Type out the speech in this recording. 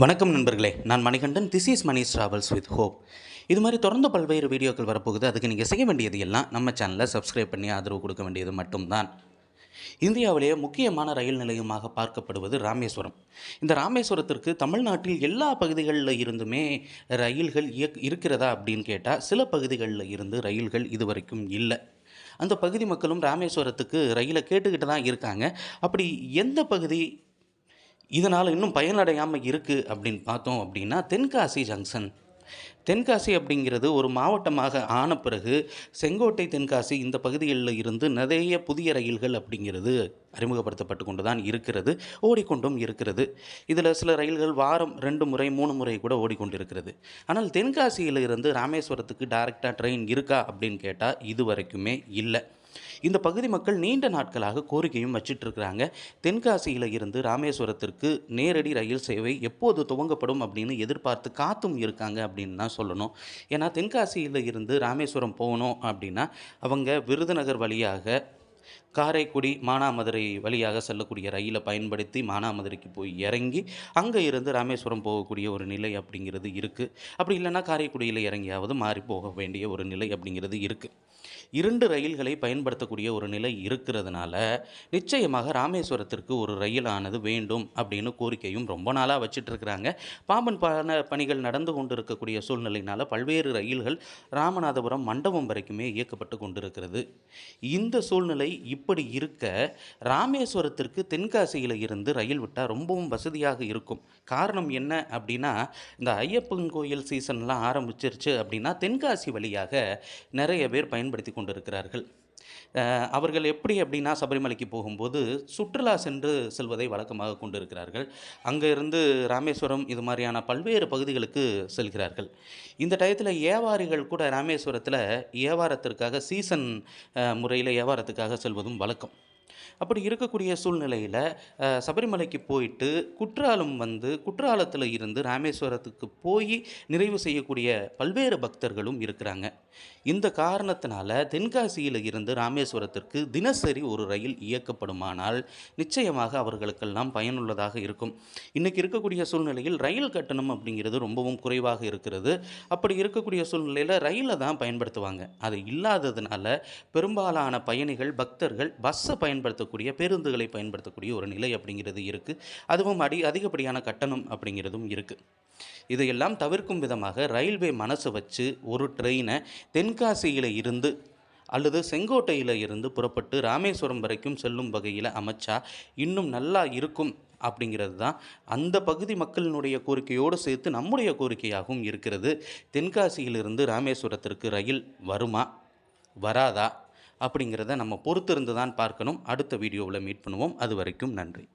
வணக்கம் நண்பர்களே, நான் Manikandan. This is Mani travels with hope. இது மாதிரி தொடர்ந்து பல்வேறு வீடியோக்கள் வரப்போகுது. அதுக்கு நீங்கள் செய்ய வேண்டியது எல்லாம் நம்ம சேனலை சப்ஸ்கிரைப் பண்ணி ஆதரவு கொடுக்க வேண்டியது மட்டும்தான். இந்தியாவிலேயே முக்கியமான ரயில் நிலையமாக பார்க்கப்படுவது ராமேஸ்வரம். இந்த ராமேஸ்வரத்திற்கு தமிழ்நாட்டில் எல்லா பகுதிகளில் இருந்துமே ரயில்கள் இருக்கிறதா அப்படின்னு கேட்டால், சில பகுதிகளில் இருந்து ரயில்கள் இதுவரைக்கும் இல்லை. அந்த பகுதி மக்களும் ராமேஸ்வரத்துக்கு ரயிலை கேட்டுக்கிட்டு தான் இருக்காங்க. அப்படி எந்த பகுதி இதனால் இன்னும் பயனடையாமல் இருக்குது அப்படின்னு பார்த்தோம் அப்படின்னா, தென்காசி ஜங்ஷன். தென்காசி அப்படிங்கிறது ஒரு மாவட்டமாக ஆன பிறகு செங்கோட்டை, தென்காசி இந்த பகுதிகளில் இருந்து நிறைய புதிய ரயில்கள் அப்படிங்கிறது அறிமுகப்படுத்தப்பட்டு கொண்டு தான் இருக்கிறது, ஓடிக்கொண்டும் இருக்கிறது. இதில் சில ரயில்கள் வாரம் 2 முறை 3 முறை கூட ஓடிக்கொண்டிருக்கிறது. ஆனால் தென்காசியில் இருந்து ராமேஸ்வரத்துக்கு டைரெக்டாக ட்ரெயின் இருக்கா அப்படின்னு கேட்டால் இது வரைக்குமே இல்லை. இந்த பகுதி மக்கள் நீண்ட நாட்களாக கோரிக்கையும் வச்சிட்டு இருக்கிறாங்க. தென்காசியில் இருந்து ராமேஸ்வரத்திற்கு நேரடி ரயில் சேவை எப்போது துவங்கப்படும் அப்படின்னு எதிர்பார்த்து காத்தும் இருக்காங்க அப்படின்னு தான் சொல்லணும். ஏன்னா தென்காசியில் இருந்து ராமேஸ்வரம் போகணும் அப்படின்னா அவங்க விருதுநகர் வழியாக காரைக்குடி, மானாமதுரை வழியாக செல்லக்கூடிய ரயிலை பயன்படுத்தி மானாமதுரைக்கு போய் இறங்கி அங்கே இருந்து ராமேஸ்வரம் போகக்கூடிய ஒரு நிலை அப்படிங்கிறது இருக்குது. அப்படி இல்லைன்னா காரைக்குடியில் இறங்கியாவது மாறி போக வேண்டிய ஒரு நிலை அப்படிங்கிறது இருக்குது. 2 ரயில்களை பயன்படுத்தக்கூடிய ஒரு நிலை இருக்கிறதுனால நிச்சயமாக ராமேஸ்வரத்திற்கு ஒரு ரயிலானது வேண்டும் அப்படின்னு கோரிக்கையும் ரொம்ப நாளாக வச்சிட்ருக்கிறாங்க. பாம்பன் பணிகள் நடந்து கொண்டு இருக்கக்கூடிய சூழ்நிலையினால் பல்வேறு ரயில்கள் ராமநாதபுரம் மண்டபம் வரைக்குமே இயக்கப்பட்டு கொண்டிருக்கிறது. இந்த சூழ்நிலை இப்படி இருக்க, ராமேஸ்வரத்திற்கு தென்காசியில் இருந்து ரயில் விட்டால் ரொம்பவும் வசதியாக இருக்கும். காரணம் என்ன அப்படின்னா, இந்த ஐயப்பன் கோயில் சீசன்லாம் ஆரம்பிச்சிருச்சு அப்படின்னா தென்காசி வழியாக நிறைய பேர் பயன்படுத்தி கொண்டிருக்கிறார்கள். அவர்கள் எப்படி அப்படின்னா, சபரிமலைக்கு போகும்போது சுற்றுலா செல்வதை வழக்கமாக கொண்டிருக்கிறார்கள். அங்கே இருந்து ராமேஸ்வரம் இது மாதிரியான பல்வேறு பகுதிகளுக்கு செல்கிறார்கள். இந்த டயத்தில் வியாபாரிகள் கூட ராமேஸ்வரத்தில் வியாபாரத்திற்காக சீசன் முறையில் வியாபாரத்துக்காக செல்வதும் வழக்கம். அப்படி இருக்கக்கூடிய சூழ்நிலையில் சபரிமலைக்கு போயிட்டு குற்றாலத்தில் இருந்து ராமேஸ்வரத்துக்கு போய் நிறைவு செய்யக்கூடிய பல்வேறு பக்தர்களும் இருக்கிறாங்க. இந்த காரணத்தினால தென்காசியில் இருந்து ராமேஸ்வரத்திற்கு தினசரி ஒரு ரயில் இயக்கப்படுமானால் நிச்சயமாக அவர்களுக்கெல்லாம் பயனுள்ளதாக இருக்கும். இன்றைக்கி இருக்கக்கூடிய சூழ்நிலையில் ரயில் கட்டணம் அப்படிங்கிறது ரொம்பவும் குறைவாக இருக்கிறது. அப்படி இருக்கக்கூடிய சூழ்நிலையில் ரயிலை தான் பயன்படுத்துவாங்க. அது இல்லாததுனால பெரும்பாலான பயணிகள், பக்தர்கள் பஸ்ஸை பயன்படுத்தக்கூடிய, பேருந்துகளை பயன்படுத்தக்கூடிய ஒரு நிலை அப்படிங்கிறது இருக்குது. அதுவும் அதிகப்படியான கட்டணம் அப்படிங்கிறதும் இருக்குது. இதையெல்லாம் தவிர்க்கும் விதமாக ரயில்வே மனசு வச்சு ஒரு ட்ரெயினை தென்காசியில் இருந்து அல்லது செங்கோட்டையில் இருந்து புறப்பட்டு ராமேஸ்வரம் வரைக்கும் செல்லும் வகையில் அமைச்சா இன்னும் நல்லா இருக்கும் அப்படிங்கிறது தான் அந்த பகுதி மக்களினுடைய கோரிக்கையோடு சேர்த்து நம்முடைய கோரிக்கையாகவும் இருக்கிறது. தென்காசியிலிருந்து ராமேஸ்வரத்திற்கு ரயில் வருமா, வராதா அப்படிங்கிறத நம்ம பொறுத்திருந்து தான் பார்க்கணும். அடுத்த வீடியோவில் மீட் பண்ணுவோம். அது வரைக்கும் நன்றி.